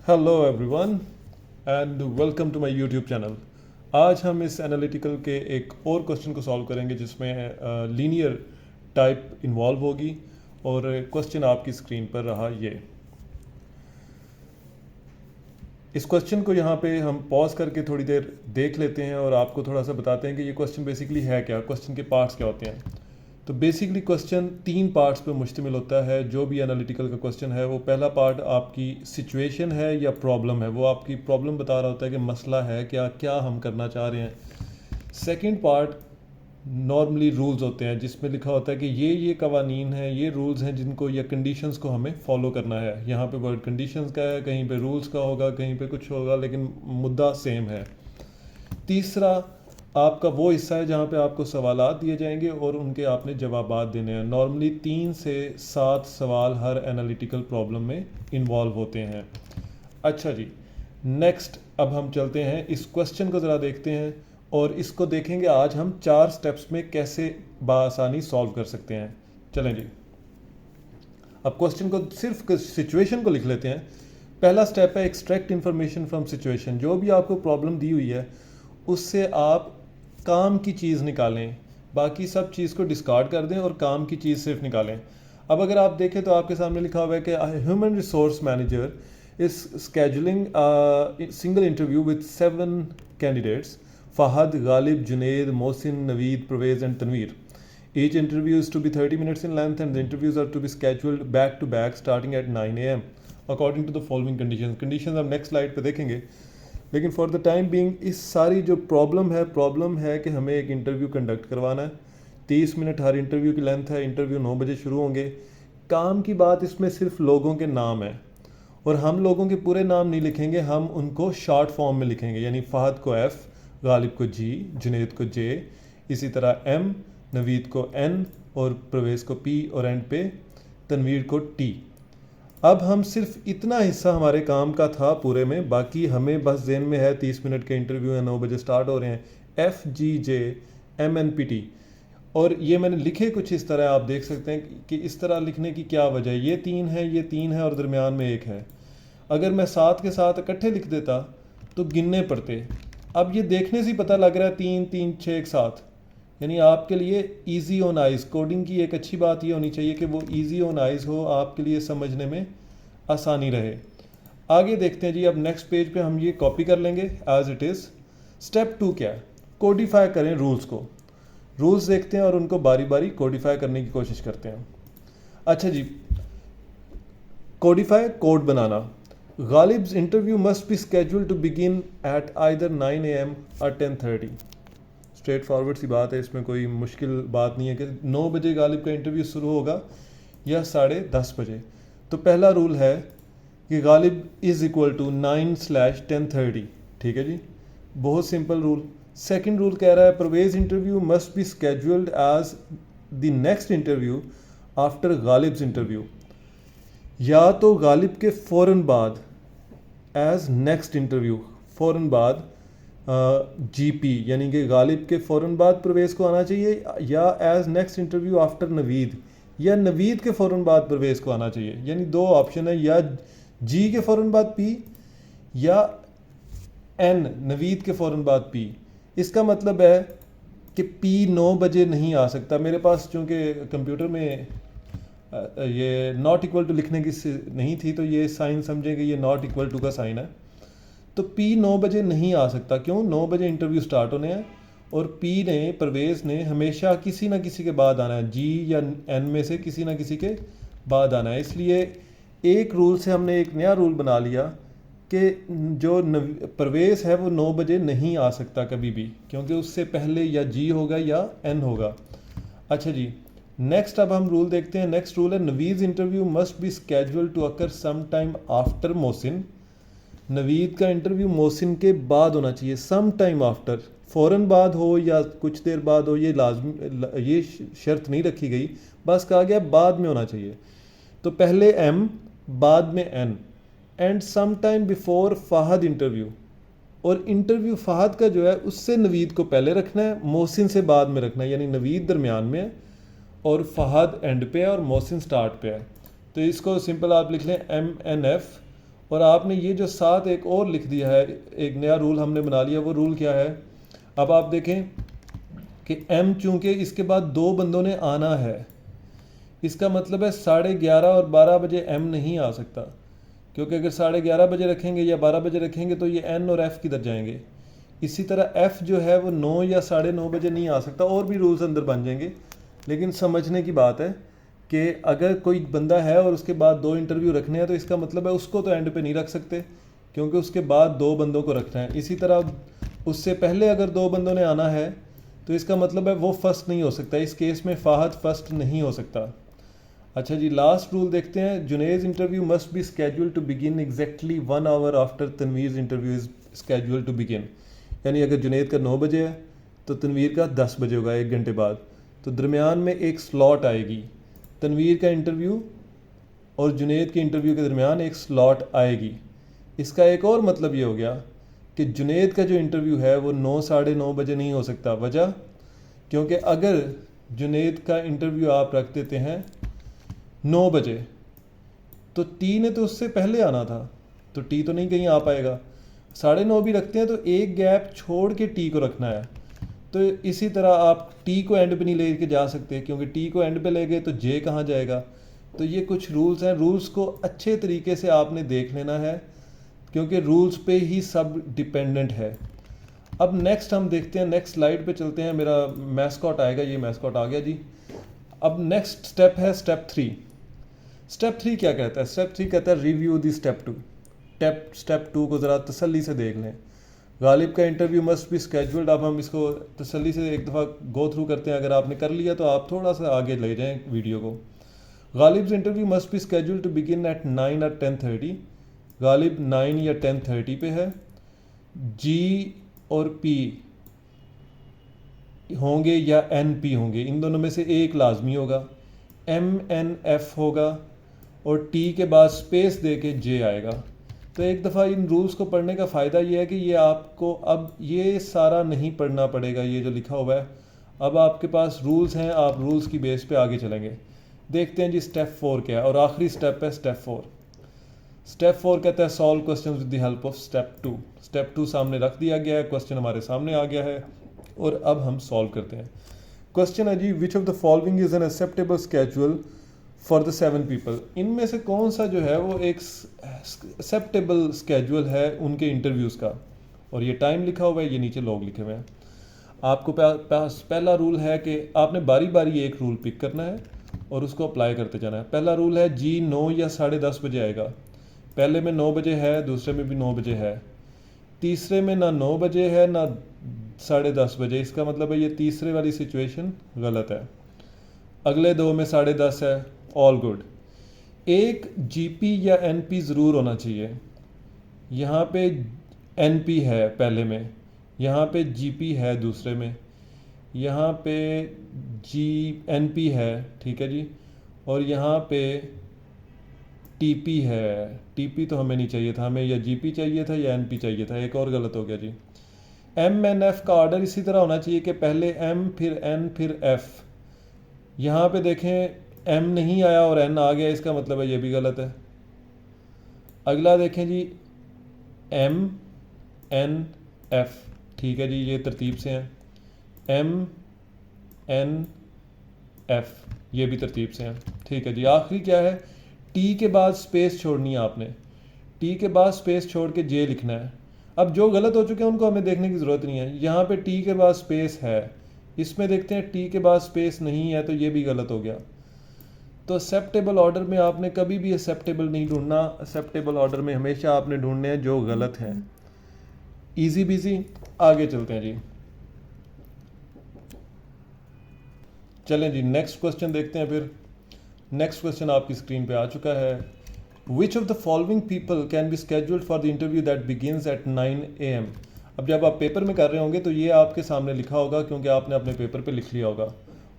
Hello everyone and welcome to my YouTube channel. आज हम इस एनालिटिकल के एक और क्वेश्चन को सॉल्व करेंगे जिसमें लीनियर टाइप इन्वॉल्व होगी और क्वेश्चन आपकी स्क्रीन पर रहा ये। इस क्वेश्चन को यहाँ पे हम पॉज करके थोड़ी देर देख लेते हैं और आपको थोड़ा सा बताते हैं कि ये क्वेश्चन बेसिकली है क्या, क्वेश्चन के पार्ट्स क्या होते हैं। तो बेसिकली क्वेश्चन 3 पार्ट्स पर मुश्तमिल होता है। जो भी एनालिटिकल का क्वेश्चन है वो पहला पार्ट आपकी सिचुएशन है या प्रॉब्लम है, वो आपकी प्रॉब्लम बता रहा होता है कि मसला है क्या हम करना चाह रहे हैं। सेकंड पार्ट नॉर्मली रूल्स होते हैं जिसमें लिखा होता है कि ये कवानीन हैं, ये रूल्स हैं जिनको या कंडीशंस को हमें फॉलो करना है। यहाँ पे वर्ड कंडीशंस का है, कहीं पे रूल्स का होगा, कहीं पे कुछ होगा, लेकिन मुद्दा सेम है। तीसरा आपका वो हिस्सा है जहाँ पे आपको सवालात दिए जाएंगे और उनके आपने जवाबात देने हैं। नॉर्मली 3 से 7 सवाल हर एनालिटिकल प्रॉब्लम में इन्वॉल्व होते हैं। अच्छा जी, नेक्स्ट अब हम चलते हैं इस क्वेश्चन को ज़रा देखते हैं और इसको देखेंगे आज हम 4 स्टेप्स में कैसे बआसानी सॉल्व कर सकते हैं। चलें जी, अब क्वेश्चन को सिर्फ सिचुएशन को लिख लेते हैं। पहला स्टेप है एक्सट्रैक्ट इन्फॉर्मेशन फ्रॉम सिचुएशन। जो भी आपको प्रॉब्लम दी हुई है उससे आप काम की चीज़ निकालें, बाकी सब चीज़ को डिस्कार्ड कर दें और काम की चीज़ सिर्फ निकालें। अब अगर आप देखें तो आपके सामने लिखा हुआ है कि human resource manager is scheduling single interview with 7 candidates, Fahad, Ghalib, Junaid, Mohsin, Naveed, Parvez and Tanvir. Each interview is to be 30 minutes in length and the interviews are to be scheduled back to back starting at 9 AM according to the following conditions. Conditions हम next slide पे देखेंगे, लेकिन for the time being इस सारी जो problem है कि हमें एक इंटरव्यू कंडक्ट करवाना है। 30 मिनट हर इंटरव्यू की लेंथ है। इंटरव्यू 9 बजे शुरू होंगे। काम की बात इसमें सिर्फ लोगों के नाम है और हम लोगों के पूरे नाम नहीं लिखेंगे, हम उनको शॉर्ट फॉर्म में लिखेंगे। यानी फ़हद को F, गालिब को G, जुनेद को J, इसी तरह M, नवीद को N और परवेज़ को P और एंड पे तनवीर को T। अब हम सिर्फ इतना हिस्सा हमारे काम का था पूरे में, बाकी हमें बस जेन में है 30 मिनट के इंटरव्यू है, 9 बजे स्टार्ट हो रहे हैं। FGJMNPT और ये मैंने लिखे कुछ इस तरह, आप देख सकते हैं कि इस तरह लिखने की क्या वजह है। ये 3 है, ये 3 है और दरमियान में 1 है। अगर मैं 7 के साथ इकट्ठे लिख देता तो गिनने पड़ते। अब ये देखने से ही पता लग रहा है 3 3 6 एक साथ। यानी आपके लिए इजी ऑन आइज़, कोडिंग की एक अच्छी बात ये होनी चाहिए कि वो इजी ऑन आइज़ हो, आपके लिए समझने में आसानी रहे। आगे देखते हैं जी। अब नेक्स्ट पेज पे हम ये कॉपी कर लेंगे एज इट इज़। स्टेप 2 क्या है? कोडिफाई करें रूल्स को। रूल्स देखते हैं और उनको बारी बारी कोडिफाई करने की कोशिश करते हैं। अच्छा जी, कोडिफाई कोड बनाना। Ghalib's interview must be schedule to begin at either 9 AM और 10:30। स्ट्रेट फॉरवर्ड सी बात है, इसमें कोई मुश्किल बात नहीं है कि 9 बजे गालिब का इंटरव्यू शुरू होगा या 10:30 बजे। तो पहला रूल है कि गालिब इज़ इक्वल टू 9/10:30। ठीक है जी, बहुत सिंपल रूल। सेकंड रूल कह रहा है Parvez interview must be scheduled as the next interview after Ghalib's interview. या तो गालिब के फ़ौरन बाद एज नेक्स्ट इंटरव्यू, फ़ौरन बाद GP यानी कि गालिब के फ़ौरन बाद परवेज़ को आना चाहिए, या as next interview after Naveed, या नवीद के फ़ौरन बाद परवेज़ को आना चाहिए। यानी 2 ऑप्शन है, या G के फ़ौरन बाद P या N नवीद के फ़ौरन बाद P। इसका मतलब है कि P 9 बजे नहीं आ सकता। मेरे पास चूँकि कंप्यूटर में ये नॉट इक्वल टू लिखने की नहीं थी, तो ये साइन समझें कि ये नॉट इक्वल टू का साइन है। तो P 9 बजे नहीं आ सकता। क्यों? 9 बजे इंटरव्यू स्टार्ट होने हैं और P ने, परवेज़ ने, हमेशा किसी ना किसी के बाद आना है। G या N में से किसी ना किसी के बाद आना है। इसलिए एक रूल से हमने एक नया रूल बना लिया कि जो परवेज़ है वो 9 बजे नहीं आ सकता कभी भी, क्योंकि उससे पहले या G होगा या N होगा। अच्छा जी, नेक्स्ट अब हम रूल देखते हैं। नेक्स्ट रूल है Naveed's interview must be scheduled to occur some time after Mohsin. Naveed का इंटरव्यू मोहसिन के बाद होना चाहिए, सम टाइम आफ्टर। फ़ौरन बाद हो या कुछ देर बाद हो, ये लाजमी, ये शर्त नहीं रखी गई, बस कहा गया बाद में होना चाहिए। तो पहले M, बाद में N, and some time before Fahad interview. और इंटरव्यू फ़हद का जो है उससे नवीद को पहले रखना है, मोहसिन से बाद में रखना है। यानी नवीद दरमियान में है और फ़हद एंड पे है और मोहसिन स्टार्ट पे है। तो इसको सिंपल आप लिख लें MNF और आपने ये जो साथ एक और लिख दिया है, एक नया रूल हमने बना लिया। वो रूल क्या है, अब आप देखें कि m चूँकि इसके बाद 2 बंदों ने आना है, इसका मतलब है 11:30 और 12 बजे m नहीं आ सकता, क्योंकि अगर 11:30 बजे रखेंगे या 12 बजे रखेंगे तो ये n और f किधर जाएंगे। इसी तरह f जो है वो 9 या 9:30 बजे नहीं आ सकता। और भी रूल्स अंदर बन जाएंगे, लेकिन समझने की बात है कि अगर कोई बंदा है और उसके बाद 2 इंटरव्यू रखने हैं तो इसका मतलब है उसको तो एंड पे नहीं रख सकते, क्योंकि उसके बाद 2 बंदों को रखना है। इसी तरह उससे पहले अगर 2 बंदों ने आना है तो इसका मतलब है वो फर्स्ट नहीं हो सकता। इस केस में फ़ाहद फर्स्ट नहीं हो सकता। अच्छा जी, लास्ट रूल देखते हैं। Junaid's interview must be schedule to begin exactly 1 hour after Tanveer interview is schedule to begin. यानी अगर जुनेद का 9 बजे है तो तनवीर का 10 बजे होगा, 1 घंटे बाद। तो दरमियान में एक स्लॉट आएगी, तनवीर का इंटरव्यू और जुनेद के इंटरव्यू के दरमियान एक स्लॉट आएगी। इसका एक और मतलब ये हो गया कि जुनेद का जो इंटरव्यू है वो 9 9:30 बजे नहीं हो सकता। वजह, क्योंकि अगर जुनेद का इंटरव्यू आप रख देते हैं 9 बजे तो टी ने तो उससे पहले आना था, तो टी तो नहीं कहीं आ पाएगा। 9:30 भी रखते हैं तो एक गैप छोड़ के टी को रखना है। तो इसी तरह आप टी को एंड पे नहीं लेके जा सकते, क्योंकि टी को एंड पे ले गए तो जे कहाँ जाएगा। तो ये कुछ रूल्स हैं, रूल्स को अच्छे तरीके से आपने देख लेना है, क्योंकि रूल्स पे ही सब डिपेंडेंट है। अब नेक्स्ट हम देखते हैं, नेक्स्ट स्लाइड पे चलते हैं। मेरा मैस्कॉट आएगा, ये मैस्कॉट आ गया जी। अब नेक्स्ट स्टेप है स्टेप 3। स्टेप 3 क्या कहता है? स्टेप 3 कहता है रिव्यू दी स्टेप 2। स्टेप 2 को ज़रा तसल्ली से देख लें। गालिब का इंटरव्यू मस्ट बी स्केड्यूल्ड। अब हम इसको तसल्ली से एक दफ़ा गो थ्रू करते हैं। अगर आपने कर लिया तो आप थोड़ा सा आगे ले जाएं वीडियो को। Ghalib's interview must be scheduled to begin at 9 or 10:30। Ghalib 9 या 10:30 पे है। जी और पी होंगे या एन पी होंगे, इन दोनों में से एक लाजमी होगा। एम एन एफ होगा और टी के बाद स्पेस दे के जे आएगा। तो एक दफ़ा इन रूल्स को पढ़ने का फ़ायदा ये है कि ये आपको अब ये सारा नहीं पढ़ना पड़ेगा, ये जो लिखा हुआ है। अब आपके पास रूल्स हैं, आप रूल्स की बेस पे आगे चलेंगे। देखते हैं जी स्टेप 4 क्या है, और आखिरी स्टेप है स्टेप 4। स्टेप 4 कहता है solve question with the help of step 2। Step 2 सामने रख दिया गया है, क्वेश्चन हमारे सामने आ गया है और अब हम सॉल्व करते हैं। क्वेश्चन है जी, which of the following is an acceptable schedule for the 7 people. इनमें से कौन सा जो है वो एक एक्सेप्टेबल स्केड्यूल है उनके इंटरव्यूज़ का। और ये टाइम लिखा हुआ है, ये नीचे लोग लिखे हुए हैं। आपको पास पहला रूल है कि आपने बारी बारी एक रूल पिक करना है और उसको अप्लाई करते जाना है। पहला रूल है जी 9 या 10:30 बजे आएगा। पहले में 9 बजे है, दूसरे में भी 9 बजे है, तीसरे में ना 9 बजे है ना 10:30 बजे। इसका मतलब है ये तीसरे वाली सिचुएशन गलत है। अगले 2 में 10:30 है, ऑल गुड। एक जीपी या एनपी ज़रूर होना चाहिए। यहाँ पे एनपी है पहले में, यहाँ पे जीपी है दूसरे में, यहाँ पे जी एनपी है, ठीक है जी, और यहाँ पे टीपी है। टीपी तो हमें नहीं चाहिए था, हमें या जीपी चाहिए था या एनपी चाहिए था। एक और गलत हो गया जी। एम एन एफ का ऑर्डर इसी तरह होना चाहिए कि पहले एम फिर एन फिर एफ। यहाँ पे देखें एम नहीं आया और एन आ गया, इसका मतलब है ये भी गलत है। अगला देखें जी, एम एन एफ, ठीक है जी, ये तरतीब से हैं। एम एन एफ, ये भी तरतीब से हैं, ठीक है जी। आखिरी क्या है, टी के बाद स्पेस छोड़नी है आपने। टी के बाद स्पेस छोड़ के जे लिखना है। अब जो गलत हो चुके हैं उनको हमें देखने की ज़रूरत नहीं है। यहाँ पे टी के बाद स्पेस है, इसमें देखते हैं टी के बाद स्पेस नहीं है, तो ये भी गलत हो गया। तो एक्सेप्टेबल ऑर्डर में आपने कभी भी एक्सेप्टेबल नहीं ढूंढना। एक्सेप्टेबल ऑर्डर में हमेशा आपने ढूंढने हैं जो गलत हैं। इजी बिजी, आगे चलते हैं जी। चलें जी, नेक्स्ट क्वेश्चन देखते हैं। फिर नेक्स्ट क्वेश्चन आपकी स्क्रीन पे आ चुका है। विच of the following people can be scheduled for the interview that begins at 9 AM। अब जब आप पेपर में कर रहे होंगे तो ये आपके सामने लिखा होगा, क्योंकि आपने अपने पेपर पे लिख लिया होगा,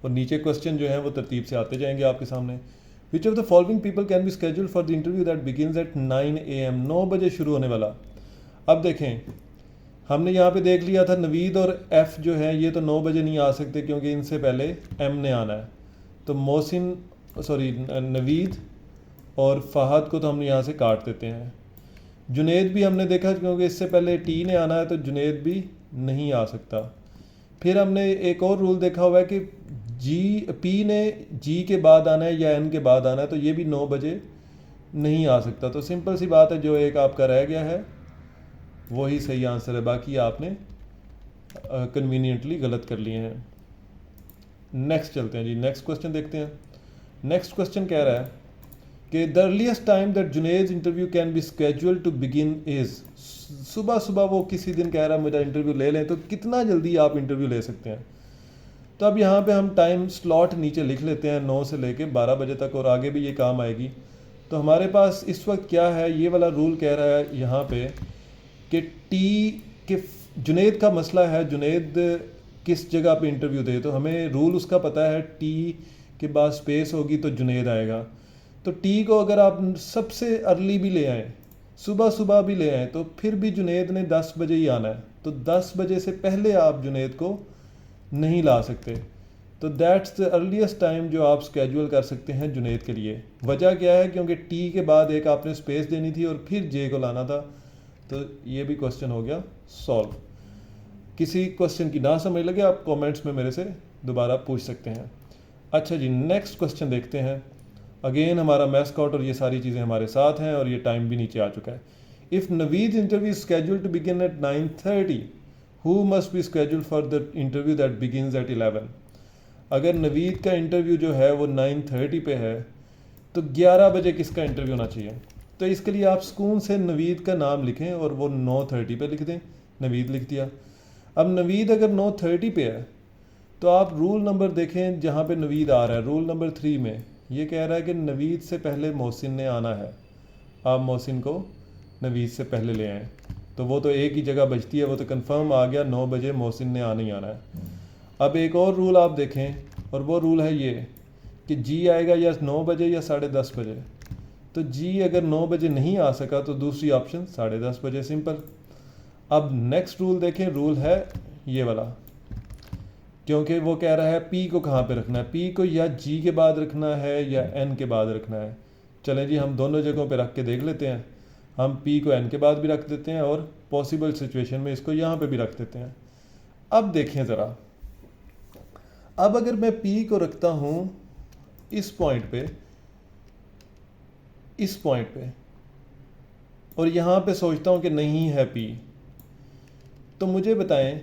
और नीचे क्वेश्चन जो है वो तरतीब से आते जाएंगे आपके सामने। विच of the following people can be scheduled for the interview that begins at 9 AM। 9 बजे शुरू होने वाला। अब देखें, हमने यहाँ पे देख लिया था नवीद और एफ़ जो है ये तो 9 बजे नहीं आ सकते, क्योंकि इनसे पहले एम ने आना है। तो नवीद और फ़हद को तो हम यहाँ से काट देते हैं। जुनेद भी हमने देखा क्योंकि इससे पहले टी ने आना है तो जुनेद भी नहीं आ सकता। फिर हमने एक और रूल देखा हुआ है कि पी ने जी के बाद आना है या एन के बाद आना है, तो ये भी 9 बजे नहीं आ सकता। तो सिंपल सी बात है, जो एक आपका रह गया है वही सही आंसर है, बाकी आपने कन्वीनियंटली गलत कर लिए हैं। नेक्स्ट चलते हैं जी, नेक्स्ट क्वेश्चन देखते हैं। नेक्स्ट क्वेश्चन कह रहा है कि the earliest time that Junaid interview can be schedule to begin is. सुबह सुबह वो किसी दिन कह रहा है मेरा इंटरव्यू ले लें, तो कितना जल्दी आप इंटरव्यू ले सकते हैं। तो अब यहाँ पे हम टाइम स्लॉट नीचे लिख लेते हैं 9 से लेके 12 बजे तक, और आगे भी ये काम आएगी। तो हमारे पास इस वक्त क्या है, ये वाला रूल कह रहा है यहाँ पे कि टी के जुनेद का मसला है, जुनेद किस जगह पे इंटरव्यू दे। तो हमें रूल उसका पता है, टी के बाद स्पेस होगी तो जुनेद आएगा। तो टी को अगर आप सबसे अर्ली भी ले आएँ, सुबह सुबह भी ले आएँ, तो फिर भी जुनेद ने 10 बजे ही आना है। तो 10 बजे से पहले आप जुनेद को नहीं ला सकते। तो दैट्स द अर्लीस्ट टाइम जो आप स्केड्यूल कर सकते हैं जुनेद के लिए। वजह क्या है, क्योंकि टी के बाद एक आपने स्पेस देनी थी और फिर जे को लाना था। तो ये भी क्वेश्चन हो गया सॉल्व। किसी क्वेश्चन की ना समझ लगे आप कमेंट्स में मेरे से दोबारा पूछ सकते हैं। अच्छा जी, नेक्स्ट क्वेश्चन देखते हैं। अगेन हमारा मैस्कॉट और ये सारी चीज़ें हमारे साथ हैं और ये टाइम भी नीचे आ चुका है। If Naveed interview schedule to begin at 9:30, who must be schedule for the interview that begins at 11। अगर नवीद का इंटरव्यू जो है वो 9:30 पे है, तो 11 बजे किसका इंटरव्यू होना चाहिए। तो इसके लिए आप सुकून से नवीद का नाम लिखें और वो 9:30 पे लिख दें, नवीद लिख दिया। अब नवीद अगर 9:30 पे है तो आप रूल नंबर देखें जहाँ पे नवीद आ रहा है, रूल नंबर 3 में ये कह रहा है कि नवीद से पहले मोहसिन ने आना है। आप मोहसिन को नवीद से पहले ले आएँ, तो वो तो एक ही जगह बचती है, वो तो कंफर्म आ गया 9 बजे मोहसिन ने आना ही आना है। अब एक और रूल आप देखें, और वो रूल है ये कि जी आएगा या 9 बजे या 10:30 बजे। तो जी अगर 9 बजे नहीं आ सका तो दूसरी ऑप्शन 10:30 बजे, सिंपल। अब नेक्स्ट रूल देखें, रूल है ये वाला, क्योंकि वो कह रहा है पी को कहाँ पे रखना है। पी को या जी के बाद रखना है या एन के बाद रखना है। चलें जी, हम दोनों जगहों पे रख के देख लेते हैं। हम पी को एन के बाद भी रख देते हैं और पॉसिबल सिचुएशन में इसको यहाँ पे भी रख देते हैं। अब देखें ज़रा, अब अगर मैं पी को रखता हूँ इस पॉइंट पे, इस पॉइंट पे, और यहाँ पे सोचता हूँ कि नहीं है पी, तो मुझे बताएं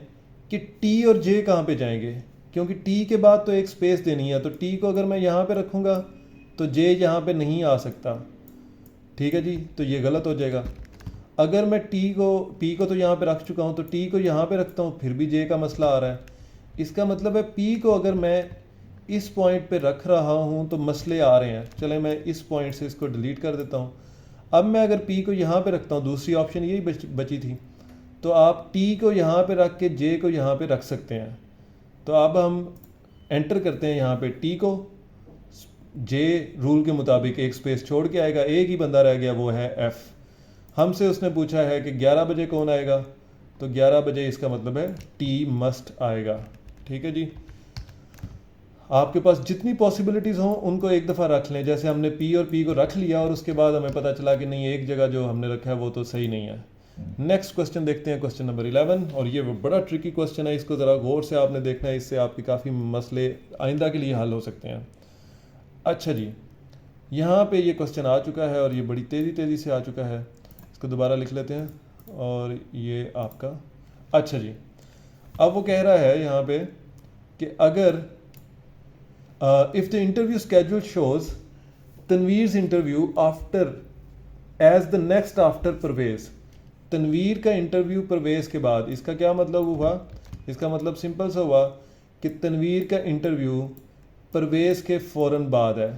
कि टी और जे कहाँ पे जाएंगे, क्योंकि टी के बाद तो एक स्पेस देनी है। तो टी को अगर मैं यहाँ पे रखूँगा तो जे यहाँ पे नहीं आ सकता, ठीक है जी, तो ये गलत हो जाएगा। अगर मैं पी को तो यहाँ पे रख चुका हूँ, तो टी को यहाँ पे रखता हूँ, फिर भी जे का मसला आ रहा है। इसका मतलब है पी को अगर मैं इस पॉइंट पे रख रहा हूँ तो मसले आ रहे हैं। चले मैं इस पॉइंट से इसको डिलीट कर देता हूँ। अब मैं अगर पी को यहाँ पे रखता हूँ, दूसरी ऑप्शन यही बची थी, तो आप टी को यहाँ पे रख के जे को यहाँ पे रख सकते हैं। तो अब हम एंटर करते हैं यहाँ पे टी को, जे रूल के मुताबिक एक स्पेस छोड़ के आएगा, एक ही बंदा रह गया, वो है एफ़। हमसे उसने पूछा है कि 11 बजे कौन आएगा, तो 11 बजे इसका मतलब है टी मस्ट आएगा, ठीक है जी। आपके पास जितनी पॉसिबिलिटीज़ हों उनको एक दफ़ा रख लें। जैसे हमने पी और पी को रख लिया और उसके बाद हमें पता चला कि नहीं, एक जगह जो हमने रखा है वो तो सही नहीं है। नेक्स्ट क्वेश्चन देखते हैं, क्वेश्चन नंबर 11, और ये बड़ा ट्रिकी क्वेश्चन है, इसको ज़रा गौर से आपने देखना है, इससे आपके काफ़ी मसले आइंदा के लिए हल हो सकते हैं। अच्छा जी, यहाँ पे ये क्वेश्चन आ चुका है और ये बड़ी तेज़ी से आ चुका है, इसको दोबारा लिख लेते हैं। और ये आपका, अच्छा जी, अब वो कह रहा है यहाँ पे कि अगर if the interview schedule shows Tanvir interview after as the next after Parvez, Tanvir का इंटरव्यू परवेज़ के बाद, इसका क्या मतलब हुआ, इसका मतलब सिंपल सा हुआ कि तनवीर का इंटरव्यू परवेज़ के फ़ौरन बाद है।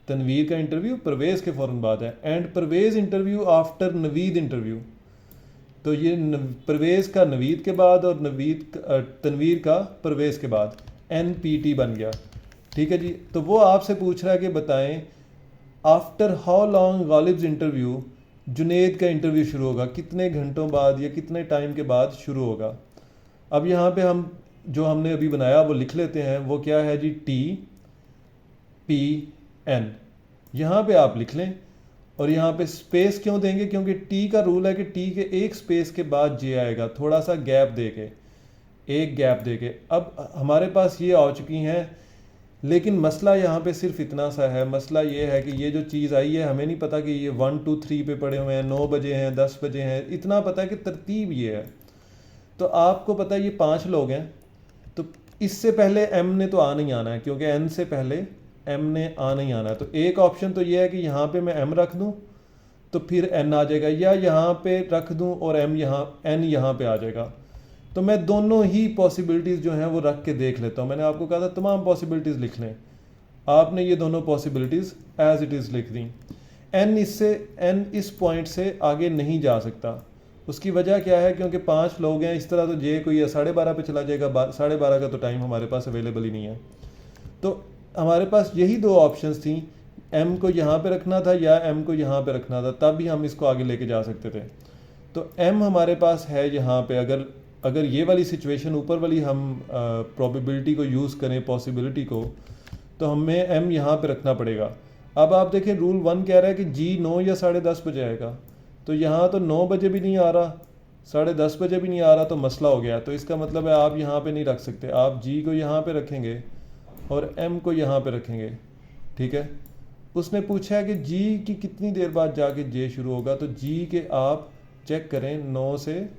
तनवीर का इंटरव्यू परवेज़ के फ़ौरन बाद है, and Parvez interview after Naveed interview. तो ये परवेज़ का नवीद के बाद और तनवीर का परवेज़ के बाद, NPT बन गया, ठीक है जी। तो वो आपसे पूछ रहा है कि बताएं after how long Ghalib's interview Junaid का इंटरव्यू शुरू होगा, कितने घंटों बाद या कितने टाइम के बाद शुरू होगा। अब यहाँ पे हम जो हमने अभी बनाया वो लिख लेते हैं। वो क्या है जी, TPN, यहाँ पे आप लिख लें और यहाँ पे स्पेस क्यों देंगे, क्योंकि टी का रूल है कि टी के एक स्पेस के बाद जे आएगा, थोड़ा सा गैप देके, एक गैप देके। अब हमारे पास ये आ चुकी हैं, लेकिन मसला यहाँ पे सिर्फ इतना सा है, मसला ये है कि ये जो चीज़ आई है हमें नहीं पता कि ये 1 2 3 पे पड़े हुए हैं, 9 बजे हैं, 10 बजे हैं, इतना पता है कि तरतीब ये है। तो आपको पता है ये 5 लोग हैं, तो इससे पहले एम ने तो आना ही आना है, क्योंकि एन से पहले एम ने आना ही आना है। तो एक ऑप्शन तो ये है कि यहाँ पे मैं एम रख दूँ तो फिर एन आ जाएगा, या यहाँ पे रख दूँ और एम यहाँ एन यहाँ पे आ जाएगा। तो मैं दोनों ही पॉसिबिलिटीज़ जो हैं वो रख के देख लेता हूँ। मैंने आपको कहा था तमाम पॉसिबिलिटीज़ लिख लें, आपने ये दोनों पॉसिबिलिटीज़ एज इट इज़ लिख दी। एन इस पॉइंट से आगे नहीं जा सकता। उसकी वजह क्या है, क्योंकि 5 लोग हैं, इस तरह तो जे कोई 12:30 पे चला जाएगा, 12:30 का तो टाइम हमारे पास अवेलेबल ही नहीं है। तो हमारे पास यही 2 ऑप्शंस थी, एम को यहाँ पे रखना था या एम को यहाँ पे रखना था, तब भी हम इसको आगे लेके जा सकते थे। तो एम हमारे पास है यहाँ पे, अगर ये वाली सिचुएशन ऊपर वाली हम प्रोबेबिलिटी को यूज़ करें, पॉसिबिलिटी को, तो हमें एम यहाँ पे रखना पड़ेगा। अब आप देखें रूल 1 कह रहा है कि जी 9 या 10:30 बजे आएगा, तो यहाँ तो 9 बजे भी नहीं आ रहा, 10:30 बजे भी नहीं आ रहा, तो मसला हो गया। तो इसका मतलब है आप यहाँ पे नहीं रख सकते, आप जी को यहाँ पे रखेंगे और एम को यहाँ पे रखेंगे, ठीक है। उसने पूछा है कि जी की कितनी देर बाद जाके जे शुरू होगा, तो जी के आप चेक करें 9 से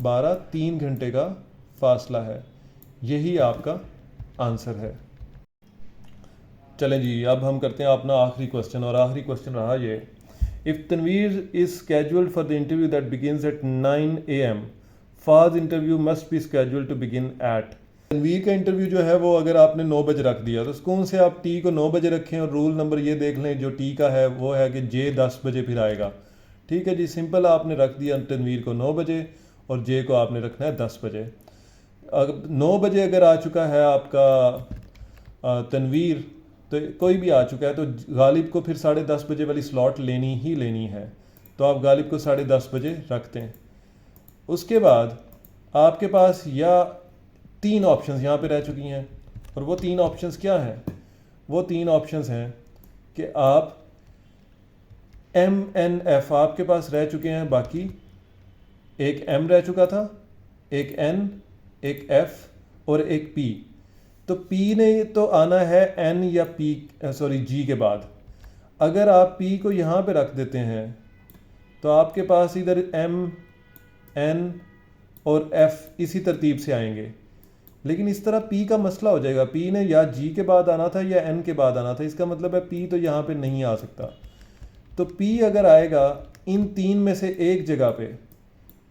12 3 घंटे का फासला है, यही आपका आंसर है। चलें जी, अब हम करते हैं अपना आखिरी क्वेश्चन, और आखिरी क्वेश्चन रहा ये, if Tanveer is scheduled for the interview that begins at 9 AM, फाज interview must be scheduled to begin at. Tanveer का इंटरव्यू जो है वो अगर आपने 9 बजे रख दिया, तो सुकून से आप टी को 9 बजे रखें, और रूल नंबर ये देख लें जो टी का है वो है कि जे 10 बजे फिर आएगा। ठीक है जी, सिंपल आपने रख दिया तनवीर को 9 बजे और जे को आपने रखना है 10 बजे। अगर 9 बजे अगर आ चुका है आपका तनवीर, तो कोई भी आ चुका है, तो गालिब को फिर 10:30 बजे वाली स्लॉट लेनी ही लेनी है, तो आप गालिब को 10:30 बजे रखते हैं। उसके बाद आपके पास या 3 ऑप्शंस यहाँ पे रह चुकी हैं, और वो 3 ऑप्शंस क्या हैं? वो 3 ऑप्शंस हैं कि आप MNF आपके पास रह चुके हैं, बाकी एक M रह चुका था, एक N, एक F और एक P। तो P ने तो आना है N या G के बाद। अगर आप P को यहाँ पे रख देते हैं तो आपके पास इधर M, N और F इसी तरतीब से आएंगे, लेकिन इस तरह P का मसला हो जाएगा। P ने या G के बाद आना था या N के बाद आना था, इसका मतलब है P तो यहाँ पे नहीं आ सकता। तो P अगर आएगा इन 3 में से एक जगह पे,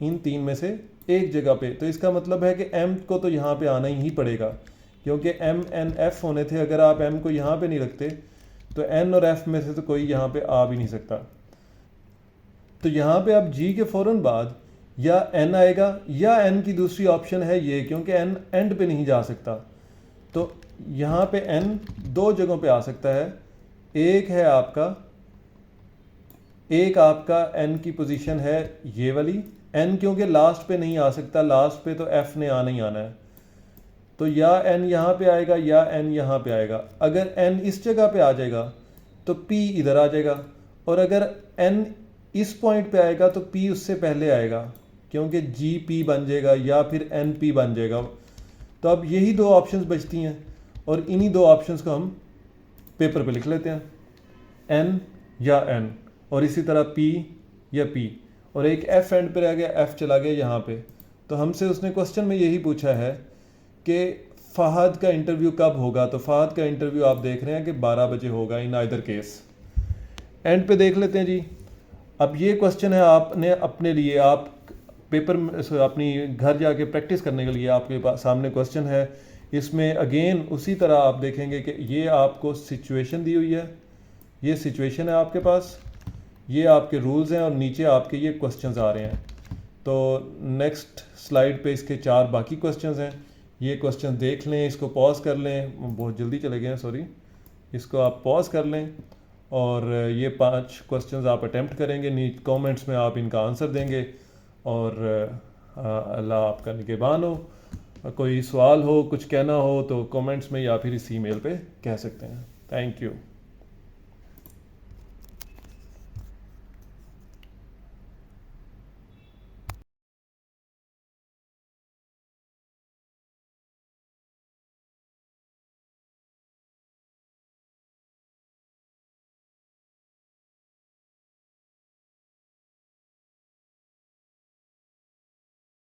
इन 3 में से एक जगह पे, तो इसका मतलब है कि M को तो यहाँ पे आना ही पड़ेगा, क्योंकि M N F होने थे। अगर आप M को यहाँ पे नहीं रखते तो N और F में से तो कोई यहाँ पे आ भी नहीं सकता। तो यहाँ पे अब G के फ़ौरन बाद या N आएगा, या N की दूसरी ऑप्शन है ये, क्योंकि N एंड पे नहीं जा सकता, तो यहाँ पे N 2 जगहों पे आ सकता है। एक आपका N की पोजीशन है ये वाली, N क्योंकि लास्ट पे नहीं आ सकता, लास्ट पे तो F ने आना ही आना है, तो या N यहाँ पे आएगा या N यहाँ पे आएगा। अगर N इस जगह पे आ जाएगा तो P इधर आ जाएगा, और अगर N इस पॉइंट पे आएगा तो P उससे पहले आएगा, क्योंकि GP बन जाएगा या फिर NP बन जाएगा। तो अब यही 2 ऑप्शंस बचती हैं, और इन्हीं 2 ऑप्शंस को हम पेपर पे लिख लेते हैं, N या N, और इसी तरह P या P, और एक F एंड पे रह गया, F चला गया यहाँ पे। तो हमसे उसने क्वेश्चन में यही पूछा है कि फ़हद का इंटरव्यू कब होगा, तो फ़हद का इंटरव्यू आप देख रहे हैं कि 12 बजे होगा इन आइदर केस। एंड पे देख लेते हैं जी। अब ये क्वेश्चन है आपने अपने लिए, आप पेपर अपनी घर जाके प्रैक्टिस करने के लिए आपके पास सामने क्वेश्चन है। इसमें अगेन उसी तरह आप देखेंगे कि ये आपको सिचुएशन दी हुई है, ये सिचुएशन है आपके पास, ये आपके रूल्स हैं, और नीचे आपके ये क्वेश्चंस आ रहे हैं। तो नेक्स्ट स्लाइड पे इसके 4 बाकी क्वेश्चंस हैं, ये क्वेश्चन देख लें, इसको पॉज कर लें, बहुत जल्दी चले गए हैं सॉरी, इसको आप पॉज कर लें, और ये 5 क्वेश्चंस आप अटेम्प्ट करेंगे, नीचे कमेंट्स में आप इनका आंसर देंगे, और अल्लाह आपका निगहबान हो। कोई सवाल हो, कुछ कहना हो तो कमेंट्स में या फिर इस ईमेल पे कह सकते हैं। Thank you.